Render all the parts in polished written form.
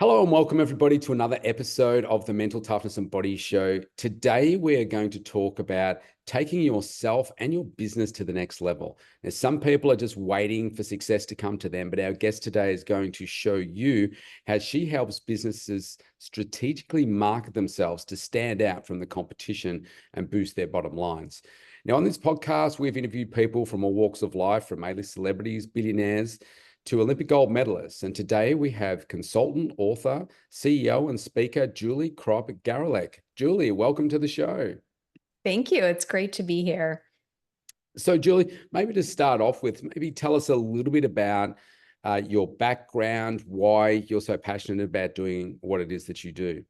Hello and welcome everybody to another episode of the Mental Toughness and Body Show. Today we are going to talk about taking yourself and your business to the next level. Now, some people are just waiting for success to come to them, but our guest today is going to show you how she helps businesses strategically market themselves to stand out from the competition and boost their bottom lines. Now, on this podcast, we've interviewed people from all walks of life, from A-list celebrities, billionaires, to Olympic gold medalists. And today we have consultant, author, CEO, and speaker, Julie Cropp Gareleck. Julie, welcome to the show. Thank you. It's great to be here. So, Julie, maybe to start off with, maybe tell us a little bit about your background, why you're so passionate about doing what it is that you do.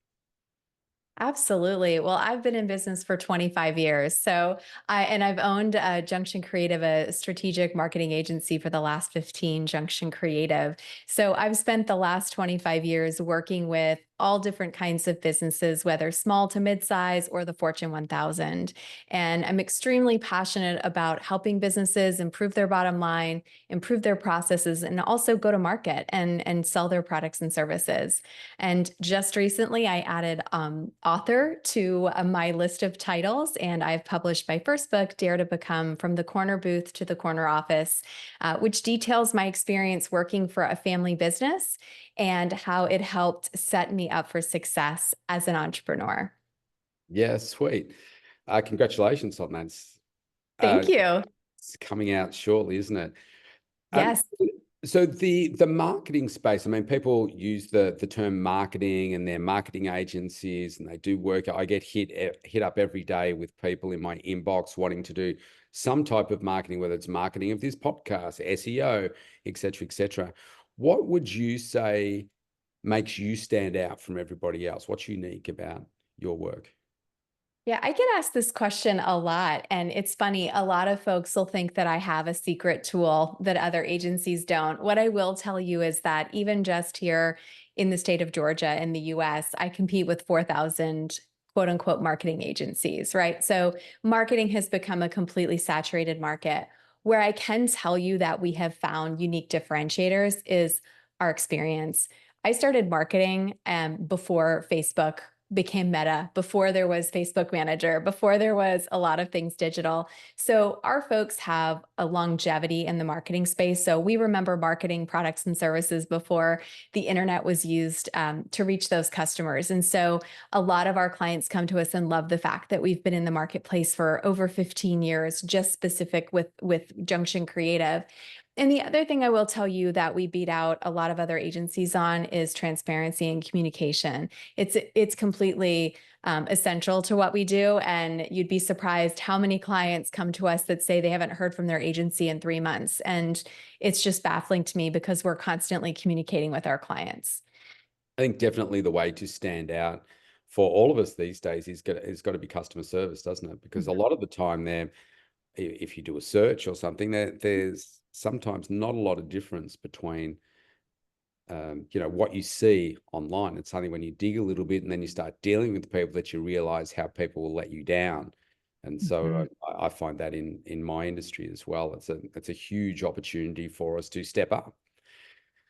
Absolutely. Well, I've been in business for 25 years. I've owned Junction Creative, a strategic marketing agency for the last 15, Junction Creative. So I've spent the last 25 years working with all different kinds of businesses, whether small to mid-size or the Fortune 1000. And I'm extremely passionate about helping businesses improve their bottom line, improve their processes, and also go to market and sell their products and services. And just recently, I added author to my list of titles, and I've published my first book, Dare to Become From the Corner Booth to the Corner Office, which details my experience working for a family business and how it helped set me up for success as an entrepreneur. Yeah, sweet. Congratulations on that. Thank you. It's coming out shortly, isn't it? Um, Yes. so the marketing space, I mean, people use the term marketing and their marketing agencies, and they do work. I get hit up every day with people in my inbox wanting to do some type of marketing, whether it's marketing of this podcast, SEO, et cetera, et cetera. What would you say makes you stand out from everybody else? What's unique about your work? Yeah, I get asked this question a lot. And it's funny, a lot of folks will think that I have a secret tool that other agencies don't. What I will tell you is that even just here in the state of Georgia in the US, I compete with 4,000 quote unquote marketing agencies, right? So marketing has become a completely saturated market. Where I can tell you that we have found unique differentiators is our experience. I started marketing before Facebook became Meta, before there was Facebook Manager, before there was a lot of things digital. So our folks have a longevity in the marketing space. So we remember marketing products and services before the internet was used to reach those customers. And so a lot of our clients come to us and love the fact that we've been in the marketplace for over 15 years, just specific with Junction Creative. And the other thing I will tell you that we beat out a lot of other agencies on is transparency and communication. It's completely essential to what we do, and you'd be surprised how many clients come to us that say they haven't heard from their agency in 3 months, and it's just baffling to me because we're constantly communicating with our clients. I think definitely the way to stand out for all of us these days is got to be customer service, doesn't it? Because a lot of the time there, if you do a search or something, there's sometimes not a lot of difference between what you see online. It's something when you dig a little bit and then you start dealing with people that you realize how people will let you down. And so Mhm. I find that in my industry as well. It's a huge opportunity for us to step up.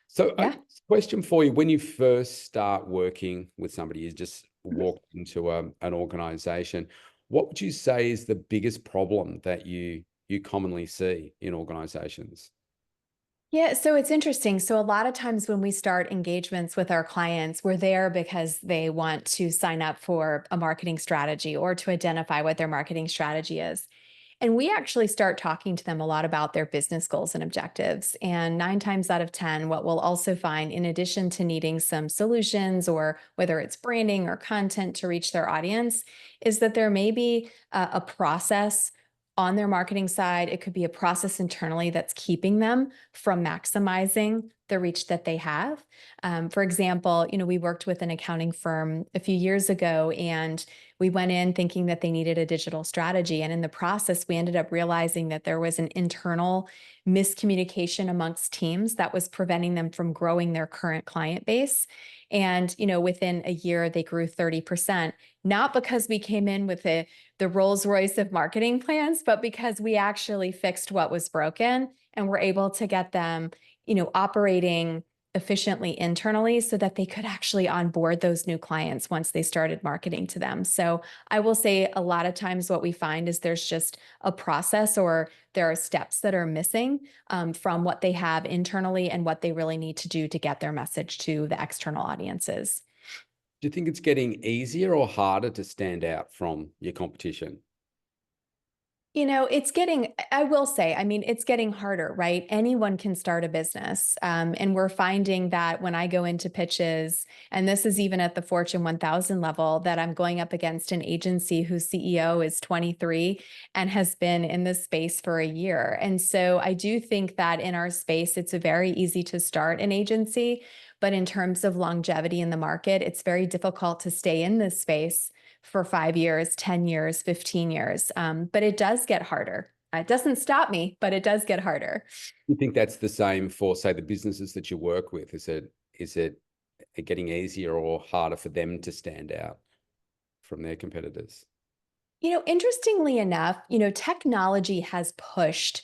So a Yeah. question for you, when you first start working with somebody, you just walked into an organization, what would you say is the biggest problem that you commonly see in organizations? Yeah, so it's interesting. So a lot of times when we start engagements with our clients, we're there because they want to sign up for a marketing strategy or to identify what their marketing strategy is. And we actually start talking to them a lot about their business goals and objectives. And 9 times out of 10, what we'll also find, in addition to needing some solutions or whether it's branding or content to reach their audience, is that there may be a process on their marketing side. It could be a process internally that's keeping them from maximizing the reach that they have. For example, we worked with an accounting firm a few years ago, and we went in thinking that they needed a digital strategy. And in the process, we ended up realizing that there was an internal miscommunication amongst teams that was preventing them from growing their current client base. And, within a year, they grew 30%, not because we came in with the Rolls Royce of marketing plans, but because we actually fixed what was broken and were able to get them operating efficiently internally so that they could actually onboard those new clients once they started marketing to them. So I will say a lot of times what we find is there's just a process, or there are steps that are missing from what they have internally and what they really need to do to get their message to the external audiences. Do you think it's getting easier or harder to stand out from your competition? It's getting, I will say, I mean, it's getting harder, right? Anyone can start a business. And we're finding that when I go into pitches, and this is even at the Fortune 1000 level, that I'm going up against an agency whose CEO is 23 and has been in this space for a year. And so I do think that in our space, it's very easy to start an agency. But in terms of longevity in the market, it's very difficult to stay in this space for 5 years, 10 years, 15 years. But it does get harder. It doesn't stop me, but it does get harder. You think that's the same for, say, the businesses that you work with? Is it getting easier or harder for them to stand out from their competitors? Interestingly enough, technology has pushed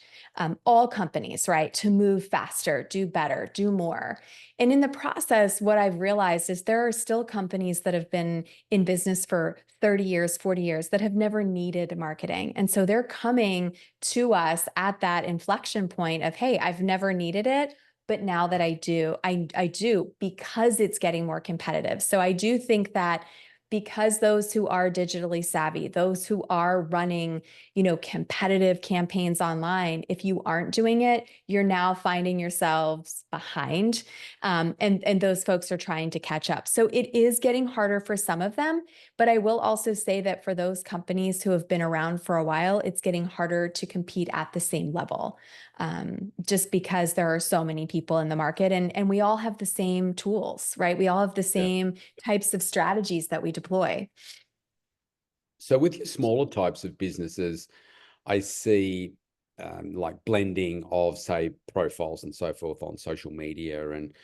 all companies, right, to move faster, do better, do more. And in the process, what I've realized is there are still companies that have been in business for 30 years, 40 years that have never needed marketing. And so they're coming to us at that inflection point of, hey, I've never needed it. But now that I do, I do, because it's getting more competitive. So I do think that because those who are digitally savvy, those who are running, competitive campaigns online, if you aren't doing it, you're now finding yourselves behind. And those folks are trying to catch up. So it is getting harder for some of them. But I will also say that for those companies who have been around for a while, it's getting harder to compete at the same level, just because there are so many people in the market, and we all have the same tools, right? We all have the Yeah. same types of strategies that we deploy. So with your smaller types of businesses, I see like blending of, say, profiles and so forth on social media, and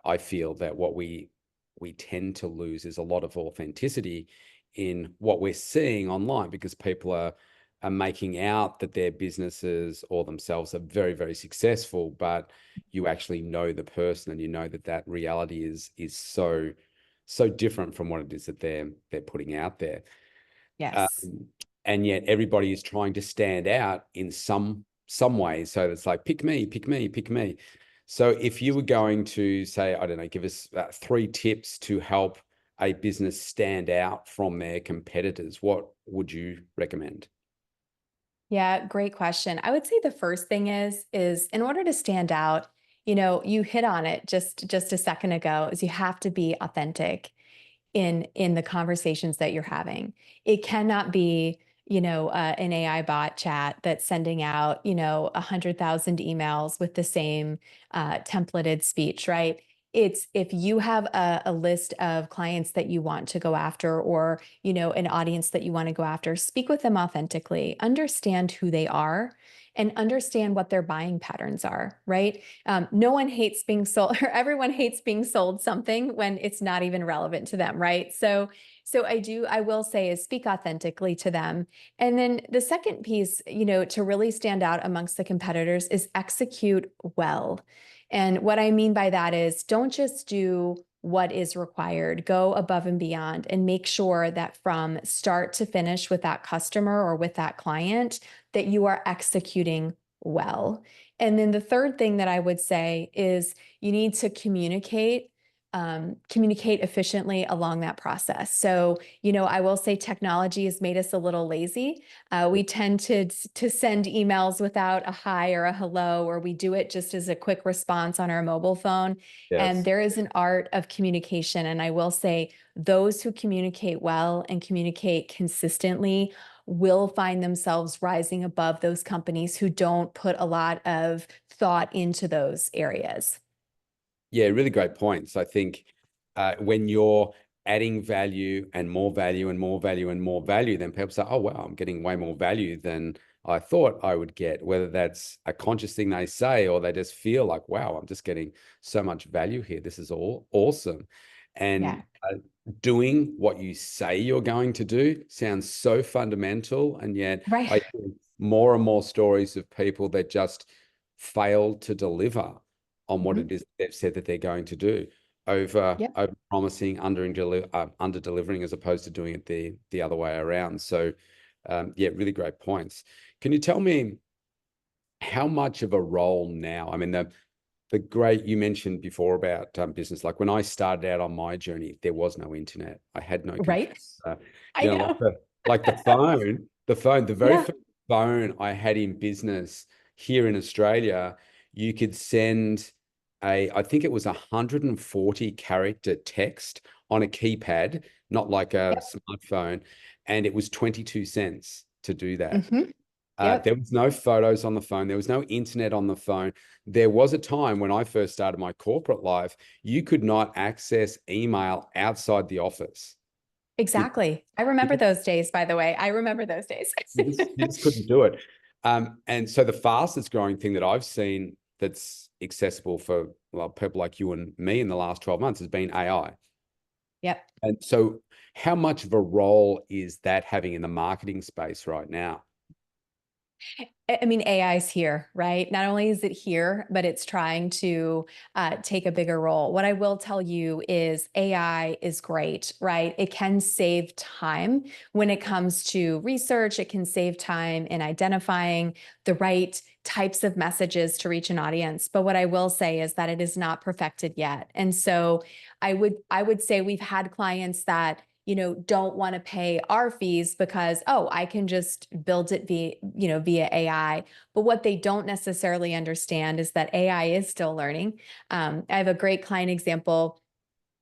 I feel that what we tend to lose is a lot of authenticity in what we're seeing online, because people are making out that their businesses or themselves are very, very successful, but you actually know the person, and you know that that reality is so different from what it is that they're putting out there. Yes. Um, and yet everybody is trying to stand out in some way. So it's like, pick me, pick me, pick me. So if you were going to say, I don't know, give us 3 tips to help a business stand out from their competitors, what would you recommend? Yeah, great question. I would say the first thing is in order to stand out, you hit on it just a second ago, is you have to be authentic in the conversations that you're having. It cannot be, an AI bot chat that's sending out, 100,000 emails with the same templated speech, right? It's if you have a list of clients that you want to go after, or, an audience that you want to go after, speak with them authentically, understand who they are, and understand what their buying patterns are, right? No one hates being sold, or everyone hates being sold something when it's not even relevant to them, right? So I will say, is speak authentically to them. And then the second piece, to really stand out amongst the competitors, is execute well. And what I mean by that is, don't just do what is required, go above and beyond, and make sure that from start to finish with that customer or with that client, that you are executing well. And then the third thing that I would say is, you need to communicate efficiently along that process. So, I will say technology has made us a little lazy. We tend to send emails without a hi or a hello, or we do it just as a quick response on our mobile phone. And Yes. there is an art of communication. And I will say, those who communicate well and communicate consistently will find themselves rising above those companies who don't put a lot of thought into those areas. Yeah, really great points. I think when you're adding value and more value and more value and more value, then people say, oh, wow, I'm getting way more value than I thought I would get, whether that's a conscious thing they say, or they just feel like, wow, I'm just getting so much value here. This is all awesome. Yeah. And doing what you say you're going to do sounds so fundamental. And yet Right. I hear more and more stories of people that just fail to deliver. on what Mhm. it is they've said that they're going to do, over Yep. promising, under delivering, as opposed to doing it the other way around. So, yeah, really great points. Can you tell me how much of a role now? I mean, the great you mentioned before about business. Like when I started out on my journey, there was no internet. I had no computer. Right. You I know, know. like the very Yeah. first phone I had in business here in Australia, you could send I think it was 140 character text on a keypad, not like a Yep. smartphone, and it was 22 cents to do that. Hmm. Yep. There was no photos on the phone. There was no internet on the phone. There was a time when I first started my corporate life, you could not access email outside the office. You, Exactly. I remember those days, by the way. I remember those days. you just couldn't do it. And so the fastest growing thing that I've seen that's accessible for, well, people like you and me in the last 12 months has been AI. Yep. And so how much of a role is that having in the marketing space right now? I mean, AI is here, right? Not only is it here, but it's trying to take a bigger role. What I will tell you is AI is great, right? It can save time when it comes to research. It can save time in identifying the right types of messages to reach an audience. But what I will say is that it is not perfected yet. And so I would say we've had clients that don't want to pay our fees because, oh, I can just build it via AI. But what they don't necessarily understand is that AI is still learning. I have a great client example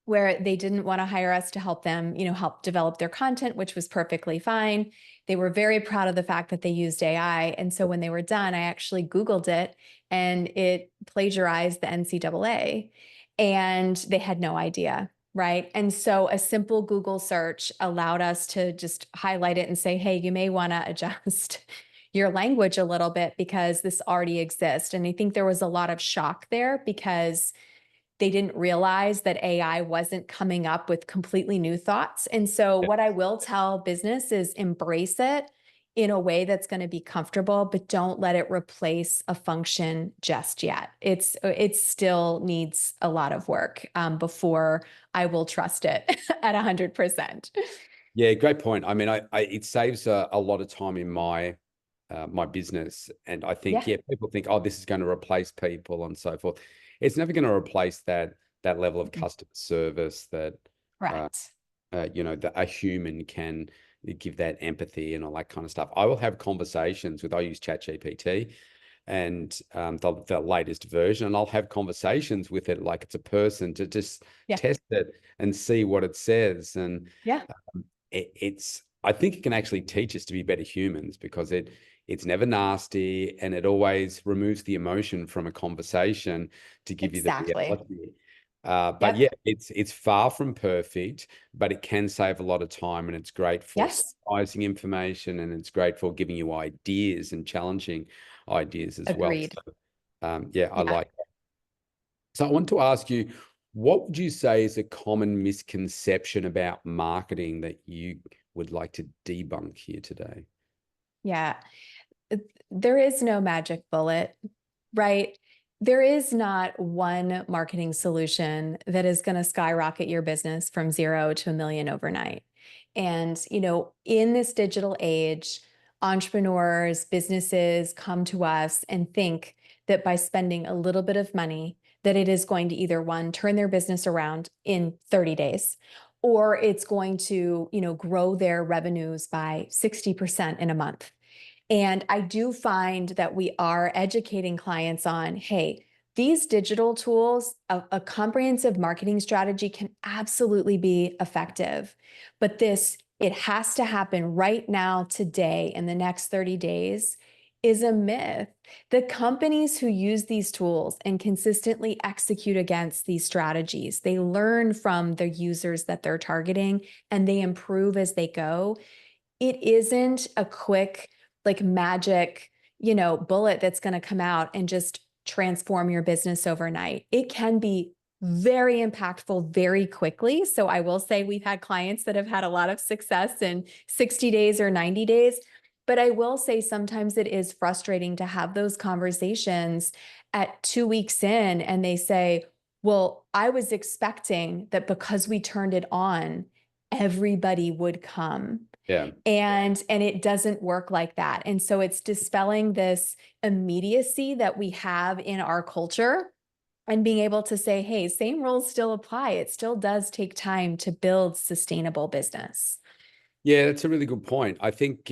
where they didn't want to hire us to help them, help develop their content, which was perfectly fine. They were very proud of the fact that they used AI. And so when they were done, I actually Googled it and it plagiarized the NCAA. And they had no idea. Right. And so a simple Google search allowed us to just highlight it and say, hey, you may want to adjust your language a little bit because this already exists. And I think there was a lot of shock there because they didn't realize that AI wasn't coming up with completely new thoughts. And so what I will tell business is embrace it in a way that's going to be comfortable, but don't let it replace a function just yet. It still needs a lot of work before I will trust it at 100%. Yeah, great point. I mean, it saves a lot of time in my business, and I think, Yeah, yeah, people think, oh, this is going to replace people and so forth. It's never going to replace that level of customer service that uh, correct. that a human can give, that empathy and all that kind of stuff. I will have conversations with. I use ChatGPT and the latest version, and I'll have conversations with it like it's a person to just Yeah, test it and see what it says. And yeah, it's I think it can actually teach us to be better humans because it's never nasty, and it always removes the emotion from a conversation to give you the exactly. reality. But Yep. yeah, it's far from perfect, but it can save a lot of time, and it's great for Yes. summarizing information, and it's great for giving you ideas and challenging ideas as well. Agreed. So, yeah, I Yeah. like. So I want to ask you, what would you say is a common misconception about marketing that you would like to debunk here today? Yeah. There is no magic bullet, right? There is not one marketing solution that is going to skyrocket your business from 0 to 1 million overnight. And, in this digital age, entrepreneurs, businesses come to us and think that by spending a little bit of money, that it is going to either one, turn their business around in 30 days, or it's going to, grow their revenues by 60% in a month. And I do find that we are educating clients on, hey, these digital tools, a comprehensive marketing strategy can absolutely be effective. But it has to happen right now, today, in the next 30 days is a myth. The companies who use these tools and consistently execute against these strategies, they learn from the users that they're targeting and they improve as they go. It isn't a quick, like magic, bullet that's going to come out and just transform your business overnight. It can be very impactful very quickly. So I will say we've had clients that have had a lot of success in 60 days or 90 days. But I will say sometimes it is frustrating to have those conversations at 2 weeks in and they say, well, I was expecting that because we turned it on, everybody would come. Yeah. And it doesn't work like that. And so it's dispelling this immediacy that we have in our culture and being able to say, hey, same rules still apply. It still does take time to build sustainable business. Yeah, that's a really good point. I think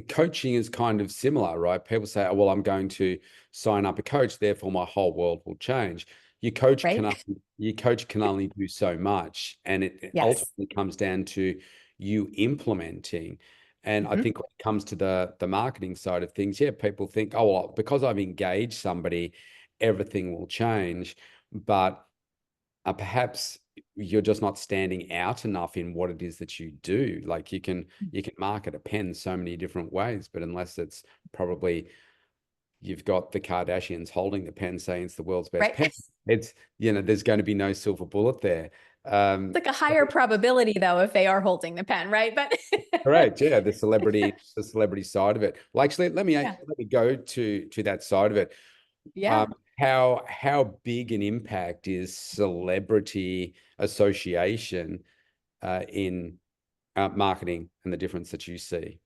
coaching is kind of similar, right? People say, "Oh, well, I'm going to sign up a coach, therefore my whole world will change." Your coach can Right? only, your coach can only do so much, and it Yes. ultimately comes down to you implementing. And I Mhm. think when it comes to the marketing side of things, yeah, people think, "Oh, well, because I've engaged somebody, everything will change," but perhaps you're just not standing out enough in what it is that you do. Like you can market a pen so many different ways, but unless it's probably you've got the Kardashians holding the pen saying it's the world's best Right. pen, it's there's going to be no silver bullet there. It's like a higher probability though, if they are holding the pen, right? But Correct. Yeah, the celebrity side of it. Well, actually, let me yeah. go to that side of it. Yeah. How big an impact is celebrity association in marketing and the difference that you see?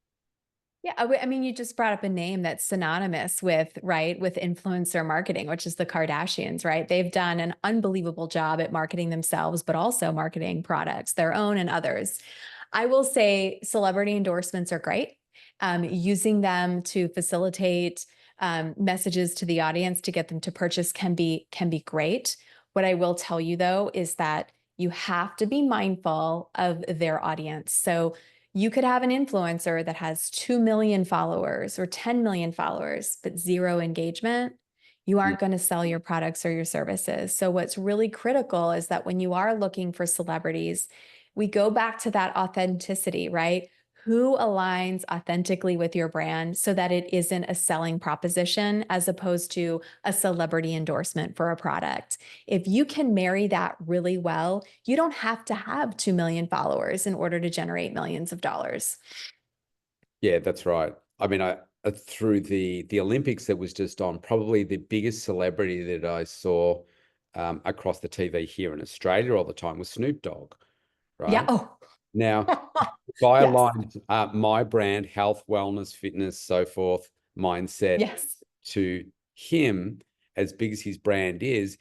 Yeah, I mean, you just brought up a name that's synonymous with, right, with influencer marketing, which is the Kardashians, right? They've done an unbelievable job at marketing themselves, but also marketing products, their own and others. I will say celebrity endorsements are great. Using them to facilitate messages to the audience to get them to purchase can be great. What I will tell you though is that you have to be mindful of their audience. So you could have an influencer that has 2 million followers or 10 million followers, but zero engagement. You Mm. aren't going to sell your products or your services. So, what's really critical is that when you are looking for celebrities, we go back to that authenticity, right? Who aligns authentically with your brand so that it isn't a selling proposition as opposed to a celebrity endorsement for a product. If you can marry that really well, you don't have to have 2 million followers in order to generate millions of dollars. Yeah, that's right. I mean, I through the Olympics that was just on, probably the biggest celebrity that I saw across the TV here in Australia all the time was Snoop Dogg, Yeah. right? Oh, Now, if I yes. aligned my brand, health, wellness, fitness, so forth, mindset Yes. to him, as big as his brand is,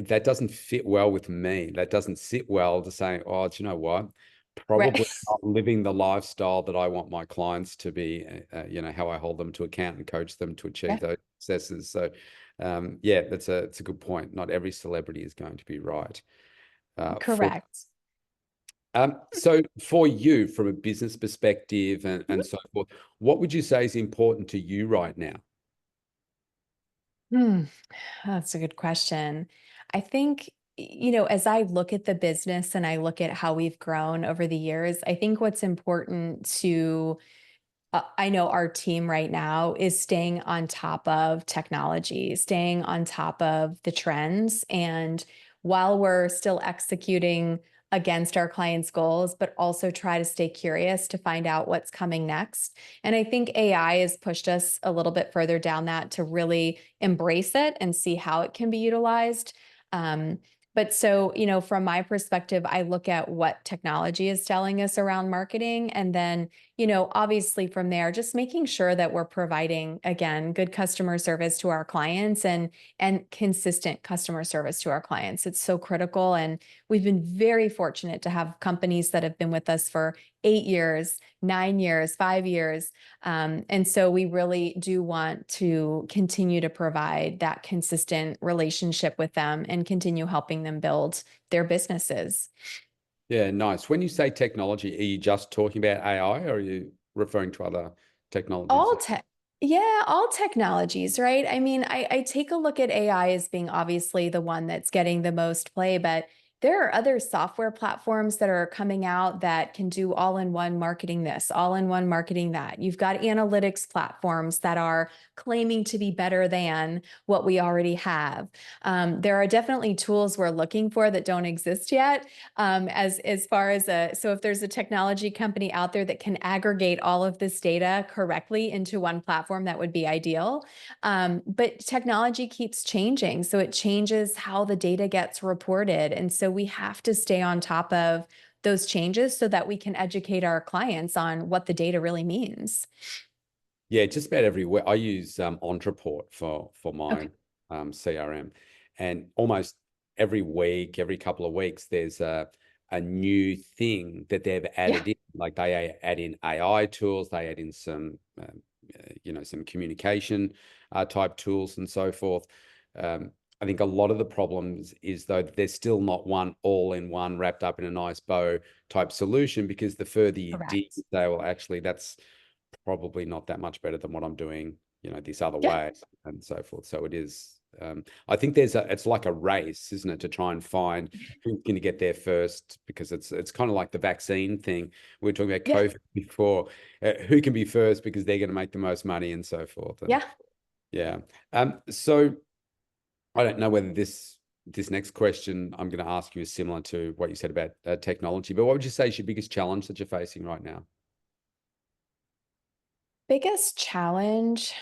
that doesn't fit well with me. That doesn't sit well to say, oh, do you know what? Right. Probably not living the lifestyle that I want my clients to be, how I hold them to account and coach them to achieve Yeah. those successes. So, yeah, it's a good point. Not every celebrity is going to be right for. Correct. So for you, from a business perspective and so forth, what would you say is important to you right now? Hmm. That's a good question. I think, as I look at the business and I look at how we've grown over the years, I think what's important to I know our team right now is staying on top of technology, staying on top of the trends. And while we're still executing against our clients' goals, but also try to stay curious to find out what's coming next. And I think AI has pushed us a little bit further down that to really embrace it and see how it can be utilized. Um, but so, from my perspective, I look at what technology is telling us around marketing and then obviously from there, just making sure that we're providing, again, good customer service to our clients and consistent customer service to our clients. It's so critical. And we've been very fortunate to have companies that have been with us for 8 years, 9 years, 5 years. And so we really do want to continue to provide that consistent relationship with them and continue helping them build their businesses. Yeah, nice. When you say technology, are you just talking about AI or are you referring to other technologies? All tech. Yeah, all technologies, right? I mean, I take a look at AI as being obviously the one that's getting the most play, but There are other software platforms that are coming out that can do all-in-one marketing this, all-in-one marketing that. You've got analytics platforms that are claiming to be better than what we already have. There are definitely tools we're looking for that don't exist yet. As far as so if there's a technology company out there that can aggregate all of this data correctly into one platform, that would be ideal. But technology keeps changing, so it changes how the data gets reported. And so we have to stay on top of those changes so that we can educate our clients on what the data really means. Yeah, just about everywhere. I use Ontraport for my Okay. CRM, and almost every week, every couple of weeks, there's a new thing that they've Yeah. added in. Like they add in AI tools, they add in some some communication type tools and so forth. I think a lot of the problems is though that there's still not one all-in-one wrapped up in a nice bow type solution, because the further you dig, Correct. they will actually that's probably not that much better than what I'm doing, this other Yeah. way and so forth. So it is, I think it's like a race, isn't it, to try and find who's going to get there first, because it's kind of like the vaccine thing. We were talking about Yeah. COVID before, who can be first because they're going to make the most money and so forth. And Yeah. yeah. So I don't know whether this next question I'm going to ask you is similar to what you said about technology, but what would you say is your biggest challenge that you're facing right now? Biggest challenge.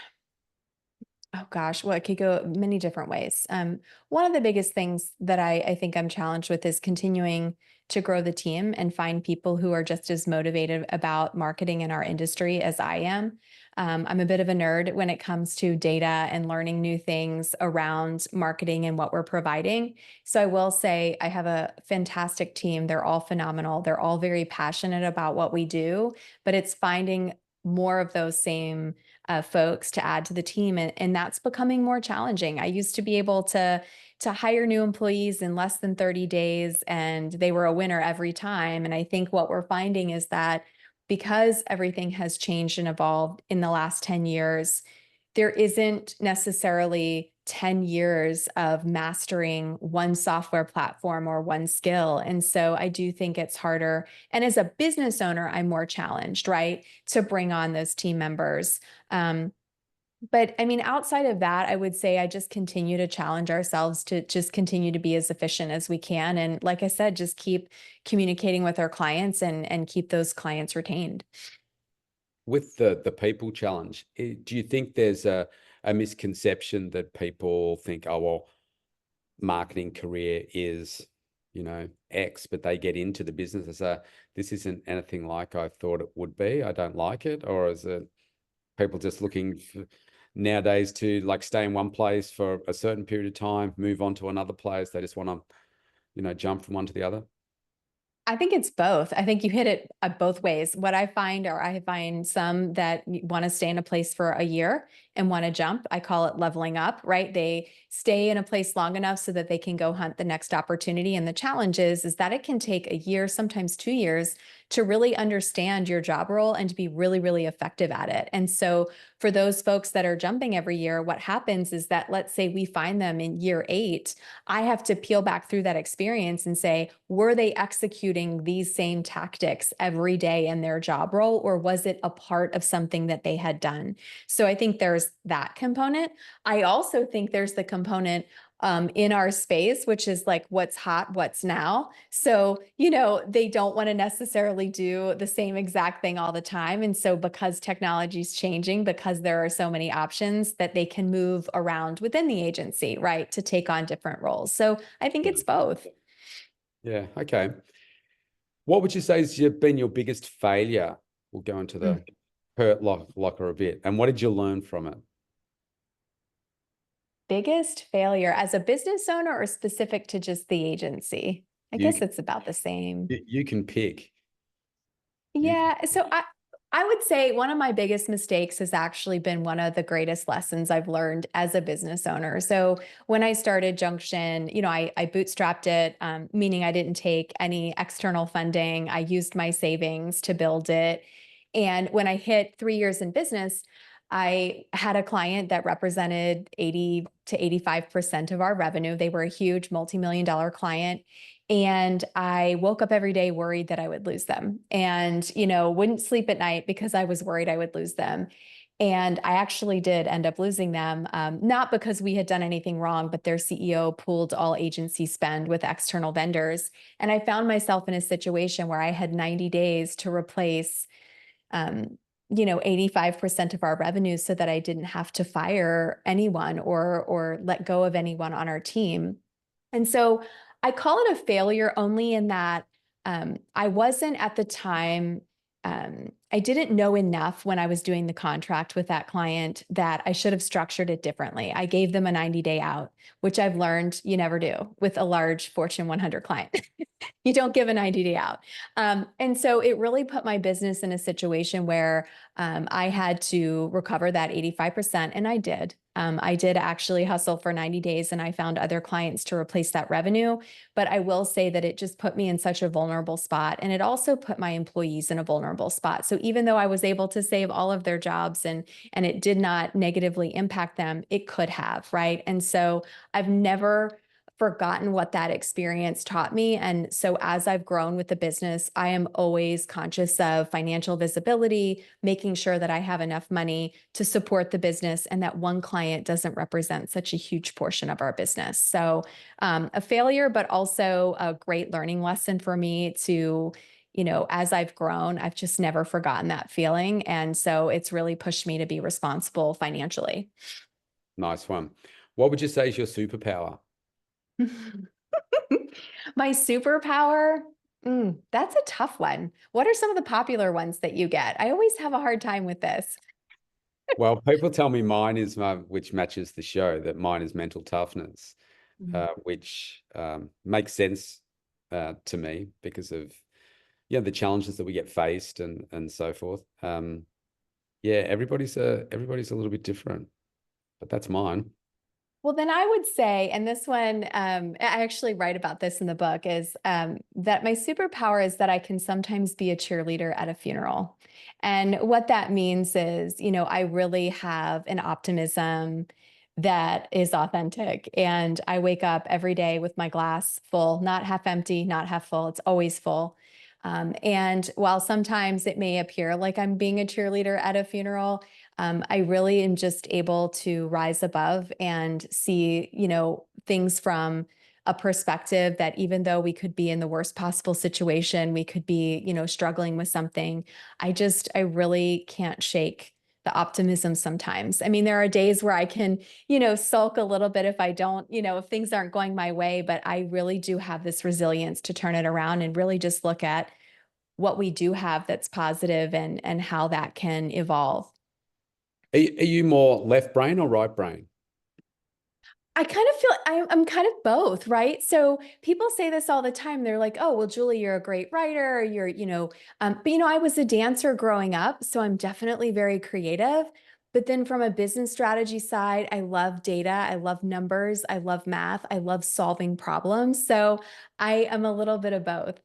Oh gosh, well, it could go many different ways. One of the biggest things that I think I'm challenged with is continuing to grow the team and find people who are just as motivated about marketing in our industry as I am. I'm a bit of a nerd when it comes to data and learning new things around marketing and what we're providing. So I will say I have a fantastic team. They're all phenomenal. They're all very passionate about what we do, but it's finding more of those same folks to add to the team, and that's becoming more challenging. I used to be able to hire new employees in less than 30 days, and they were a winner every time. And I think what we're finding is that because everything has changed and evolved in the last 10 years, there isn't necessarily 10 years of mastering one software platform or one skill. And so I do think it's harder. And as a business owner, I'm more challenged, right, to bring on those team members. But I mean, outside of that, I would say I just continue to challenge ourselves to just continue to be as efficient as we can. And like I said, just keep communicating with our clients and keep those clients retained. With the people challenge, do you think there's a misconception that people think, oh, well, marketing career is, X, but they get into the business and say, this isn't anything like I thought it would be. I don't like it. Or is it people just looking nowadays to like stay in one place for a certain period of time, move on to another place? They just want to, jump from one to the other. I think it's both. I think you hit it both ways. What I find, or I find some that want to stay in a place for a year and want to jump. I call it leveling up, right? They stay in a place long enough so that they can go hunt the next opportunity. And the challenge is that it can take a year, sometimes 2 years, to really understand your job role and to be really, really effective at it. And so for those folks that are jumping every year, what happens is that, let's say we find them in year 8, I have to peel back through that experience and say, were they executing these same tactics every day in their job role, or was it a part of something that they had done? So I think there's that component. I also think there's the component in our space, which is like what's hot, what's now. So, they don't want to necessarily do the same exact thing all the time. And so, because technology is changing, because there are so many options that they can move around within the agency, right, to take on different roles. So, I think Yeah. it's both. Yeah. Okay. What would you say has been your biggest failure? We'll go into Mm. the hurt locker a bit. And what did you learn from it? Biggest failure as a business owner or specific to just the agency? I You guess can, it's about the same. you can pick. You can. Yeah, so I would say one of my biggest mistakes has actually been one of the greatest lessons I've learned as a business owner. So when I started Junction, I bootstrapped it, meaning I didn't take any external funding. I used my savings to build it. And when I hit 3 years in business, I had a client that represented to 85% of our revenue. They were a huge multi-million-dollar client. And I woke up every day worried that I would lose them, and, wouldn't sleep at night because I was worried I would lose them. And I actually did end up losing them, not because we had done anything wrong, but their CEO pooled all agency spend with external vendors. And I found myself in a situation where I had 90 days to replace, 85% of our revenue so that I didn't have to fire anyone or let go of anyone on our team. And so I call it a failure only in that I wasn't at the time, I didn't know enough when I was doing the contract with that client that I should have structured it differently. I gave them a 90-day out, which I've learned you never do with a large Fortune 100 client. You don't give a 90-day out. And so it really put my business in a situation where I had to recover that 85%, and I did. I did actually hustle for 90 days and I found other clients to replace that revenue. But I will say that it just put me in such a vulnerable spot. And it also put my employees in a vulnerable spot. So even though I was able to save all of their jobs and it did not negatively impact them, it could have, right? And so I've never forgotten what that experience taught me. And so as I've grown with the business, I am always conscious of financial visibility, making sure that I have enough money to support the business and that one client doesn't represent such a huge portion of our business. So a failure, but also a great learning lesson for me to, as I've grown, I've just never forgotten that feeling. And so it's really pushed me to be responsible financially. Nice one. What would you say is your superpower? My superpower, that's a tough one. What are some of the popular ones that you get? I always have a hard time with this. Well, people tell me mine is which matches the show, that mine is mental toughness, which makes sense to me because of the challenges that we get faced and so forth. Everybody's a little bit different, but that's mine. Well, then I would say, and this one, I actually write about this in the book, is that my superpower is that I can sometimes be a cheerleader at a funeral. And what that means is, I really have an optimism that is authentic. And I wake up every day with my glass full, not half empty, not half full. It's always full. And while sometimes it may appear like I'm being a cheerleader at a funeral, I really am just able to rise above and see, things from a perspective that even though we could be in the worst possible situation, we could be, struggling with something. I really can't shake the optimism sometimes. I mean, there are days where I can, sulk a little bit if I don't, if things aren't going my way, but I really do have this resilience to turn it around and really just look at what we do have that's positive and how that can evolve. Are you more left brain or right brain? I kind of feel I'm kind of both, right? So people say this all the time. They're like, "Oh, well, Julie, you're a great writer. But I was a dancer growing up, so I'm definitely very creative. But then from a business strategy side, I love data, I love numbers, I love math, I love solving problems. So I am a little bit of both."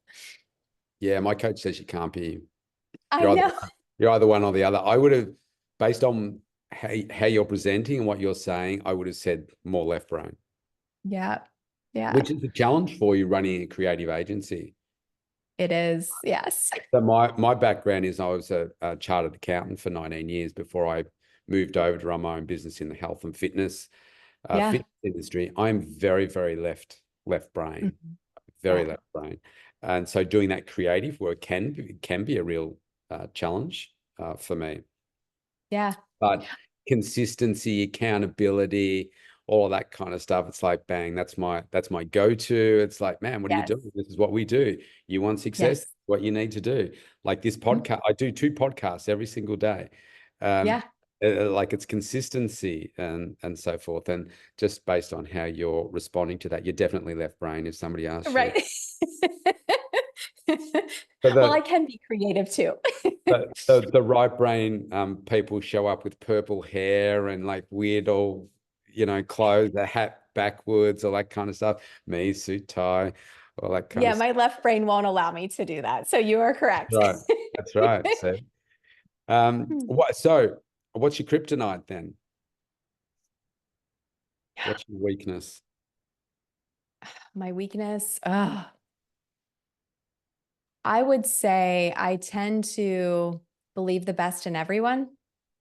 Yeah, my coach says you can't be. I You're either, know. you're either one or the other. I would have, based on how you're presenting and what you're saying, I would have said more left brain, Yeah. Yeah. which is a challenge for you running a creative agency. It is. Yes. So my background is I was a chartered accountant for 19 years before I moved over to run my own business in the health and fitness Yeah. industry. I'm very, very left brain, Mhm. very Yeah. left brain. And so doing that creative work can be a real challenge for me. Yeah. But consistency, accountability, all of that kind of stuff, it's like, bang, that's my go-to. It's like, man, what are you Yes. doing? This is what we do. You want success, Yes. what you need to do. Like this Mhm. podcast, I do 2 podcasts every single day. Um, Yeah. like it's consistency and so forth. And just based on how you're responding to that, you're definitely left brain if somebody asks you. Right. But Well, I the can be creative too. the right brain people show up with purple hair and like weird old clothes, the hat backwards, all that kind of stuff. Me, suit, tie, all that kind Yeah, of stuff. my left brain won't allow me to do that. So you are correct. Right, that's right. So Hmm. what's your kryptonite then? What's your weakness? My weakness, I would say I tend to believe the best in everyone.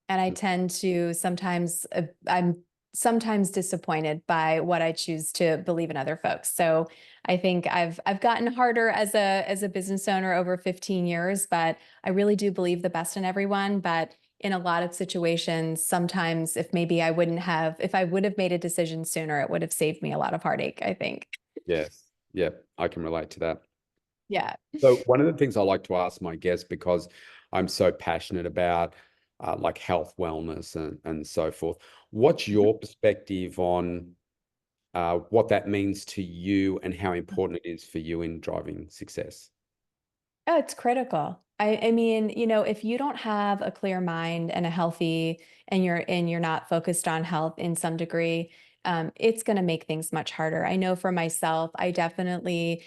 And I tend to sometimes, I'm sometimes disappointed by what I choose to believe in other folks. So I think I've gotten harder as a business owner over 15 years, but I really do believe the best in everyone. But in a lot of situations, sometimes if I would have made a decision sooner, it would have saved me a lot of heartache, I think. Yes. Yeah, I can relate to that. Yeah. So one of the things I like to ask my guests, because I'm so passionate about like health, wellness, and so forth, what's Mhm. your perspective on what that means to you and how important it is for you in driving success? Oh, it's critical. I mean, if you don't have a clear mind and a healthy, and you're not focused on health in some degree, it's going to make things much harder. I know for myself, I definitely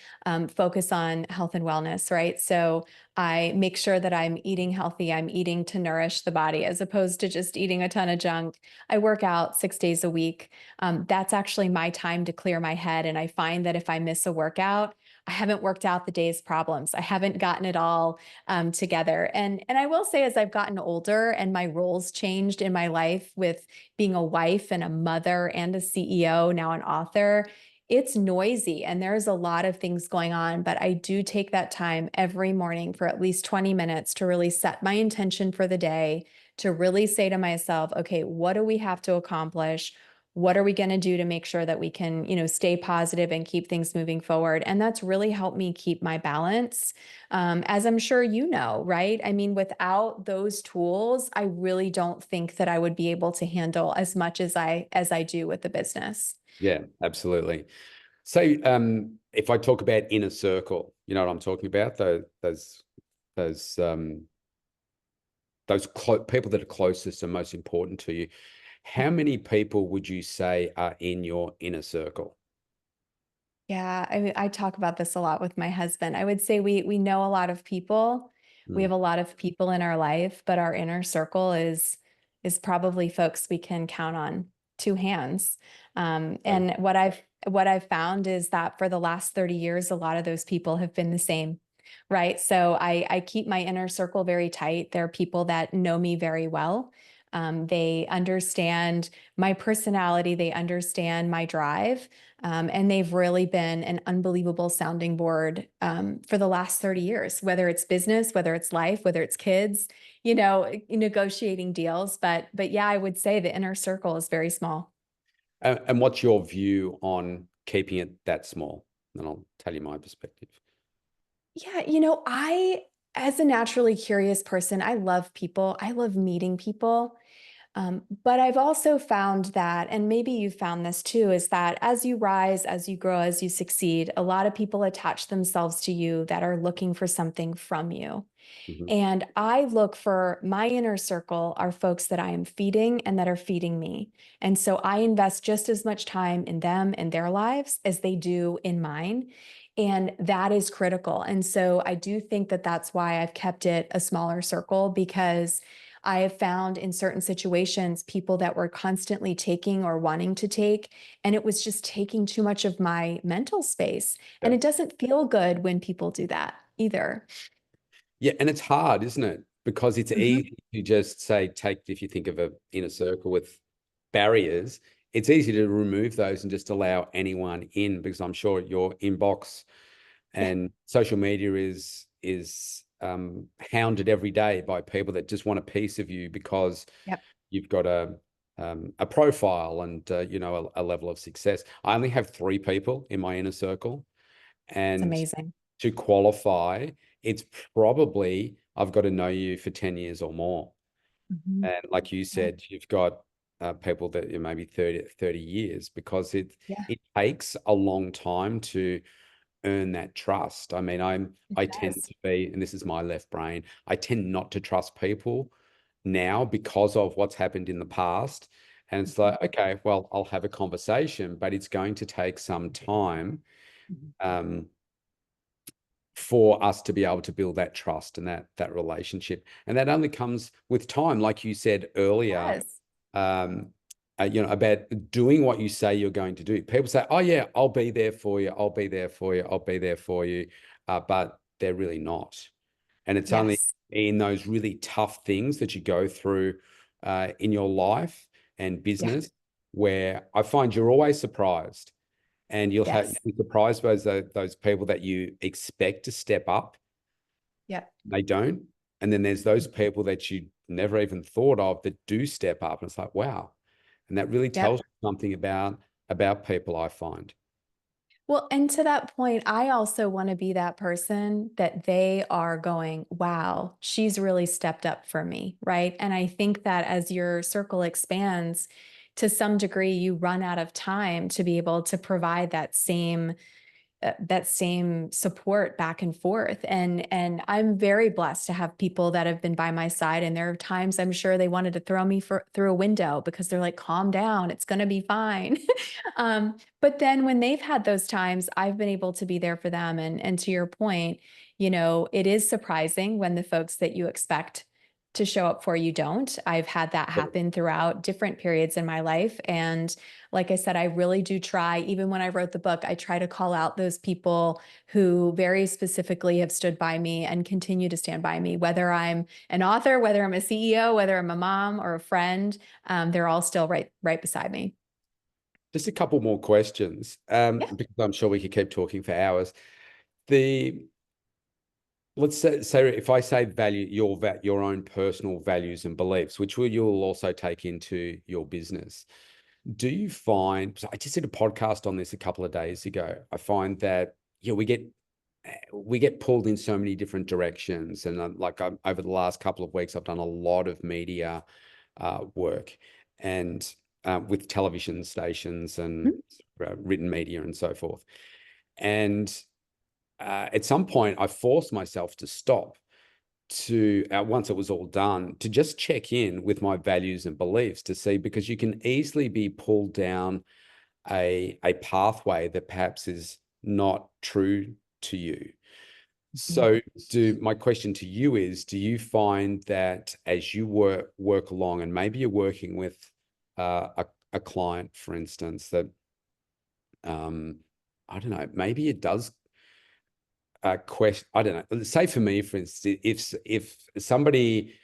focus on health and wellness, right? So I make sure that I'm eating healthy. I'm eating to nourish the body as opposed to just eating a ton of junk. I work out 6 days a week. That's actually my time to clear my head. And I find that if I miss a workout, I haven't worked out the day's problems. I haven't gotten it all together. And I will say, as I've gotten older and my roles changed in my life with being a wife and a mother and a CEO, now an author, it's noisy and there's a lot of things going on. But I do take that time every morning for at least 20 minutes to really set my intention for the day, to really say to myself, okay, what do we have to accomplish? What are we going to do to make sure that we can, stay positive and keep things moving forward? And that's really helped me keep my balance. As I'm sure you know, right? I mean, without those tools, I really don't think that I would be able to handle as much as I do with the business. Yeah, absolutely. So if I talk about inner circle, you know what I'm talking about? Those people that are closest and most important to you. How many people would you say are in your inner circle? Yeah, I talk about this a lot with my husband. I would say we know a lot of people. We have Mm, a lot of people in our life, but our inner circle is probably folks we can count on two hands. right. And what I've found is that for the last 30 years, a lot of those people have been the same, right? So I keep my inner circle very tight. There are people that know me very well. They understand my personality, they understand my drive. And they've really been an unbelievable sounding board for the last 30 years, whether it's business, whether it's life, whether it's kids, negotiating deals. But yeah, I would say the inner circle is very small. And what's your view on keeping it that small? And I'll tell you my perspective. Yeah, as a naturally curious person, I love people. I love meeting people. But I've also found that, and maybe you found this too, is that as you rise, as you grow, as you succeed, a lot of people attach themselves to you that are looking for something from you. Mhm. And I look for my inner circle are folks that I am feeding and that are feeding me. And so I invest just as much time in them and their lives as they do in mine. And that is critical. And so I do think that that's why I've kept it a smaller circle, because I have found in certain situations people that were constantly taking or wanting to take, and it was just taking too much of my mental space. And Yeah. it doesn't feel good when people do that either. Yeah, and it's hard, isn't it? Because it's Mhm. easy to just say, if you think of a inner circle with barriers, it's easy to remove those and just allow anyone in, because I'm sure your inbox Yeah. and social media is hounded every day by people that just want a piece of you because Yep. you've got a profile and a level of success. I only have three people in my inner circle, It's and amazing. to qualify, it's probably I've got to know you for 10 years or more. Mhm. And like you Yeah. said, you've got people that are maybe 30 years, because Yeah, it takes a long time to earn that trust. I mean, it I tend does. to be, and this is my left brain, I tend not to trust people now because of what's happened in the past. And it's Mhm. like, okay, well, I'll have a conversation, but it's going to take some time Mhm. um, for us to be able to build that trust and that relationship. And that only comes with time, like you said earlier. Yes. Um, about doing what you say you're going to do. People say, oh yeah, I'll be there for you. I'll be there for you. I'll be there for you. But they're really not. And it's only Yes. in those really tough things that you go through in your life and Yeah. business where I find you're always surprised, and you'll Yes. be surprised by those people that you expect to step up. Yeah. They don't. And then there's those people that you never even thought of that do step up. And it's like, wow. And that really tells Yep. you something about people, I find. Well, and to that point, I also want to be that person that they are going, wow, she's really stepped up for me. Right. And I think that as your circle expands, to some degree, you run out of time to be able to provide that same support back and forth. And I'm very blessed to have people that have been by my side. And there are times I'm sure they wanted to throw me through a window because they're like, calm down, it's going to be fine. But then when they've had those times, I've been able to be there for them. And to your point, it is surprising when the folks that you expect to show up for you don't. I've had that happen throughout different periods in my life. And like I said, I really do try, even when I wrote the book, I try to call out those people who very specifically have stood by me and continue to stand by me, whether I'm an author, whether I'm a CEO, whether I'm a mom or a friend, they're all still right beside me. Just a couple more questions, Yeah. because I'm sure we could keep talking for hours. The Let's say if I say value your own personal values and beliefs, which you'll also take into your business. Do you find, so I just did a podcast on this a couple of days ago. I find that we get pulled in so many different directions, and over the last couple of weeks, I've done a lot of media work, and with television stations and written media and so forth. And at some point, I forced myself to stop once it was all done, to just check in with my values and beliefs to see, because you can easily be pulled down a pathway that perhaps is not true to you. Mhm. So my question to you is, do you find that as you work along, and maybe you're working with a client, for instance, that I don't know, maybe it does question, I don't know, say for me, for instance, if somebody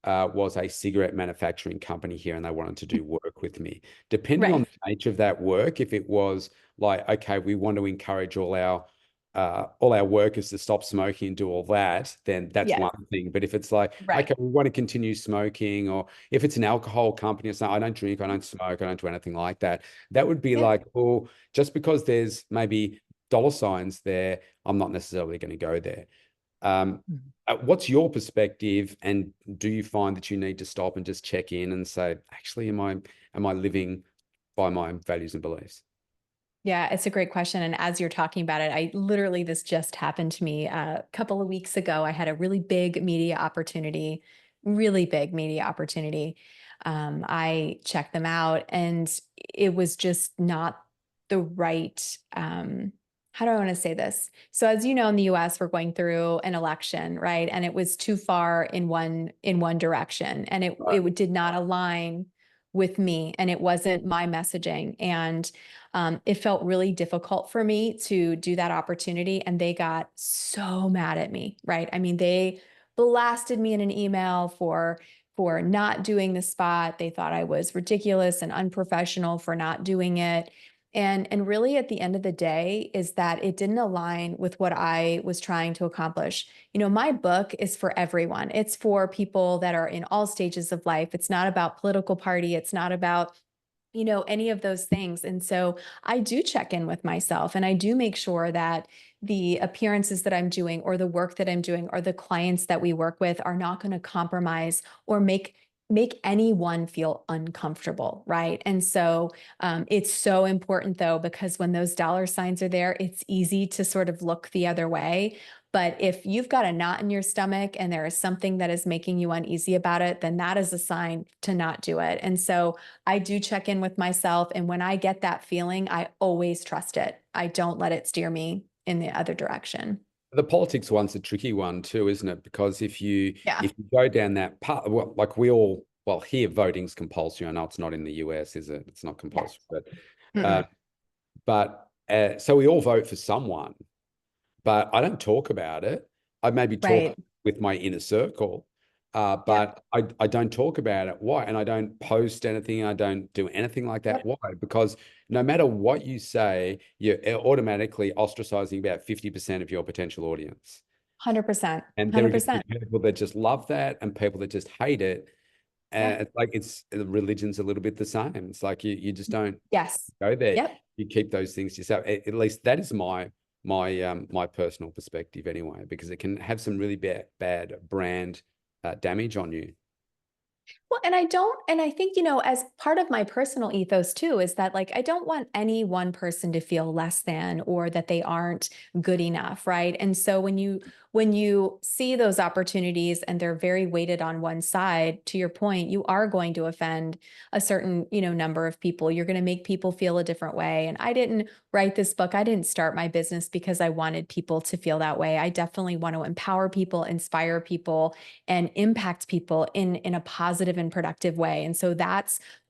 was a cigarette manufacturing company here and they wanted to do work with me, depending on Right. the nature of that work, if it was like, okay, we want to encourage all our workers to stop smoking and do all that, then that's Yes. one thing. But if it's like, Right. okay, we want to continue smoking, or if it's an alcohol company, it's not, I don't drink, I don't smoke, I don't do anything like that. That would be Yeah. like, oh, just because there's maybe dollar signs there, I'm not necessarily going to go there. Mhm. What's your perspective, and do you find that you need to stop and just check in and say, actually, am I living by my values and beliefs? Yeah, it's a great question. And as you're talking about it, this just happened to me a couple of weeks ago. I had a really big media opportunity. I checked them out and it was just not the right, how do I want to say this? So as you know, in the US, we're going through an election, right? And it was too far in one direction. And Right. it did not align with me and it wasn't my messaging. And it felt really difficult for me to do that opportunity. And they got so mad at me, right? I mean, they blasted me in an email for not doing the spot. They thought I was ridiculous and unprofessional for not doing it. And really at the end of the day is that it didn't align with what I was trying to accomplish. My book is for everyone. It's for people that are in all stages of life. It's not about political party. It's not about any of those things. And so I do check in with myself and I do make sure that the appearances that I'm doing or the work that I'm doing or the clients that we work with are not going to compromise or make anyone feel uncomfortable, right? And so it's so important though, because when those dollar signs are there, it's easy to sort of look the other way. But if you've got a knot in your stomach and there is something that is making you uneasy about it, then that is a sign to not do it. And so I do check in with myself. And when I get that feeling, I always trust it. I don't let it steer me in the other direction. The politics one's a tricky one too, isn't it? Because if you Yeah. if you go down that path, well, like we all well, here voting's compulsory. I know it's not in the US, is it? It's not Yes. compulsory, Mm-mm. so we all vote for someone, but I don't talk about it. I maybe talk Right. with my inner circle, Yep. but I don't talk about it. Why? And I don't post anything. I don't do anything like that. Yep. Why? Because no matter what you say, you're automatically ostracizing about 50% of your potential audience. 100%. And there are going to 100%. be people that just love that and people that just hate it. Yeah. And it's like religion's a little bit the same. It's like you just don't Yes. go there. Yep. You keep those things to yourself. At least that is my personal perspective anyway, because it can have some really bad brand damage on you. Well, and I think, as part of my personal ethos too, is that like, I don't want any one person to feel less than or that they aren't good enough. Right. And so when you see those opportunities and they're very weighted on one side, to your point, you are going to offend a certain, number of people. You're going to make people feel a different way. And I didn't write this book. I didn't start my business because I wanted people to feel that way. I definitely want to empower people, inspire people, and impact people in a positive and productive way. And so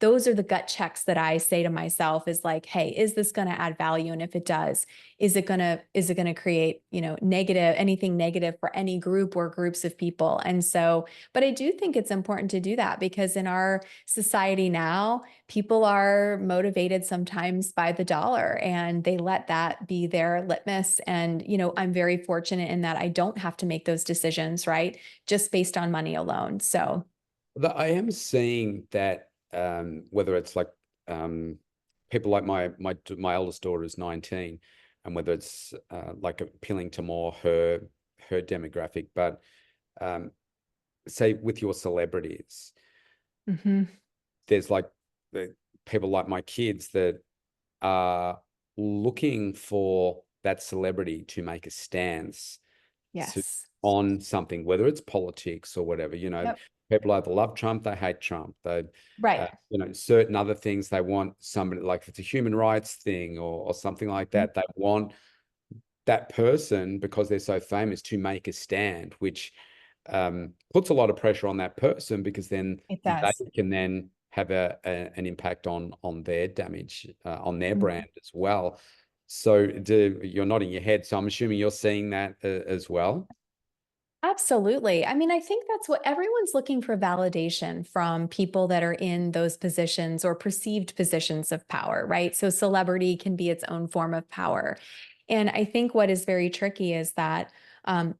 those are the gut checks that I say to myself is like, hey, is this going to add value? And if it does, is it going to create, anything negative for any group or groups of people? And so, but I do think it's important to do that because in our society now, people are motivated sometimes by the dollar and they let that be their litmus. And, I'm very fortunate in that I don't have to make those decisions, right? Just based on money alone. So, I am seeing that whether it's like people like my eldest daughter is 19, and whether it's like appealing to more her demographic, but um, say with your celebrities, mhm, there's like people like my kids that are looking for that celebrity to make a stance to yes. on something, whether it's politics or whatever. Yep. People either love Trump, they hate Trump. They, Right. certain other things they want somebody like if it's a human rights thing or something like Mhm. that, they want that person because they're so famous to make a stand, which puts a lot of pressure on that person because then It they does. can then have an impact on their damage on their Mhm. brand as well. So you're nodding your head, so I'm assuming you're seeing that as well. Absolutely. I mean, I think that's what everyone's looking for validation from people that are in those positions or perceived positions of power, right? So celebrity can be its own form of power. And I think what is very tricky is that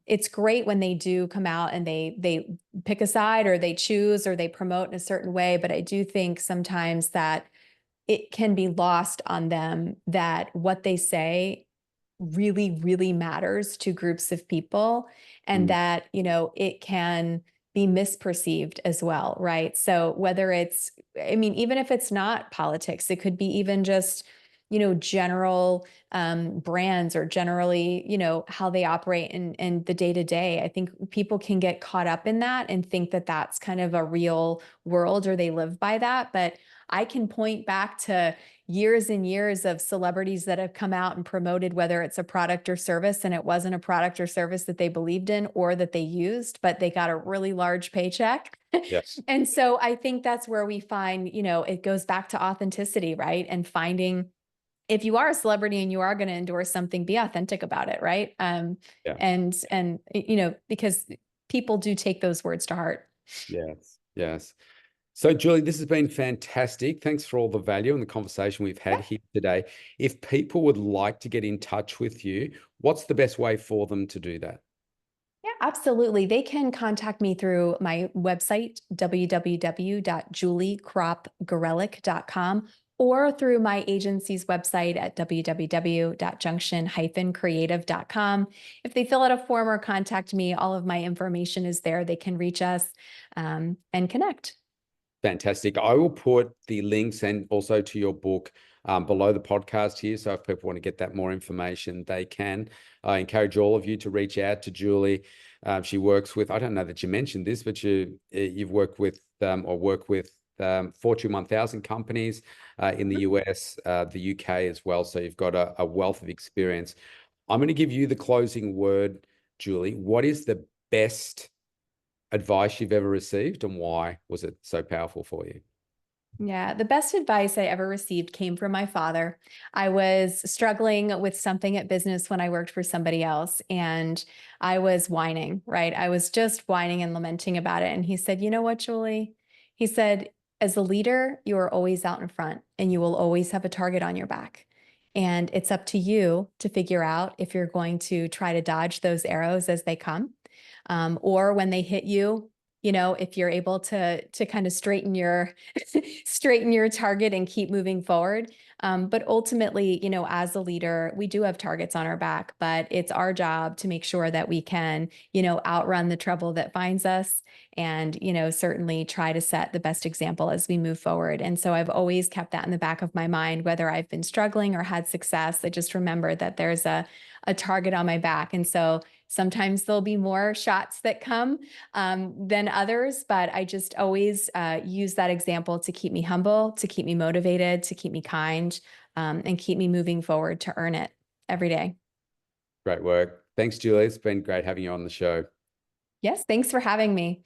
it's great when they do come out and they pick a side or they choose or they promote in a certain way. But I do think sometimes that it can be lost on them that what they say really, really matters to groups of people and Mm, that, it can be misperceived as well, right? So whether it's, I mean, even if it's not politics, it could be even just, general brands or generally, how they operate in the day to day. I think people can get caught up in that and think that that's kind of a real world or they live by that. But I can point back to years and years of celebrities that have come out and promoted whether it's a product or service and it wasn't a product or service that they believed in or that they used, but they got a really large paycheck. yes. And so I think that's where we find, it goes back to authenticity, right? And finding if you are a celebrity and you are going to endorse something, be authentic about it, right? Yeah. And because people do take those words to heart. Yes. Yes. So, Julie, this has been fantastic. Thanks for all the value and the conversation we've had here today. If people would like to get in touch with you, what's the best way for them to do that? Yeah, absolutely. They can contact me through my website, www.juliecroppgarelick.com, or through my agency's website at www.junction-creative.com. If they fill out a form or contact me, all of my information is there. They can reach us and connect. Fantastic. I will put the links and also to your book below the podcast here. So if people want to get that more information, they can. I encourage all of you to reach out to Julie. She works with, I don't know that you mentioned this, but you've worked with or work with Fortune 1000 companies in the US, the UK as well. So you've got a wealth of experience. I'm going to give you the closing word, Julie. What is the best advice you've ever received, and why was it so powerful for you? Yeah, the best advice I ever received came from my father. I was struggling with something at business when I worked for somebody else, and I was whining, right? I was just whining and lamenting about it. And he said, "You know what, Julie?" He said, "As a leader, you are always out in front and you will always have a target on your back. And it's up to you to figure out if you're going to try to dodge those arrows as they come, or when they hit you, if you're able to kind of straighten your straighten your target and keep moving forward. But ultimately, as a leader, we do have targets on our back, but it's our job to make sure that we can, outrun the trouble that finds us and, certainly try to set the best example as we move forward. And so I've always kept that in the back of my mind, whether I've been struggling or had success. I just remember that there's a target on my back. And so sometimes there'll be more shots that come than others, but I just always use that example to keep me humble, to keep me motivated, to keep me kind, and keep me moving forward to earn it every day. Great work. Thanks, Julie. It's been great having you on the show. Yes, thanks for having me.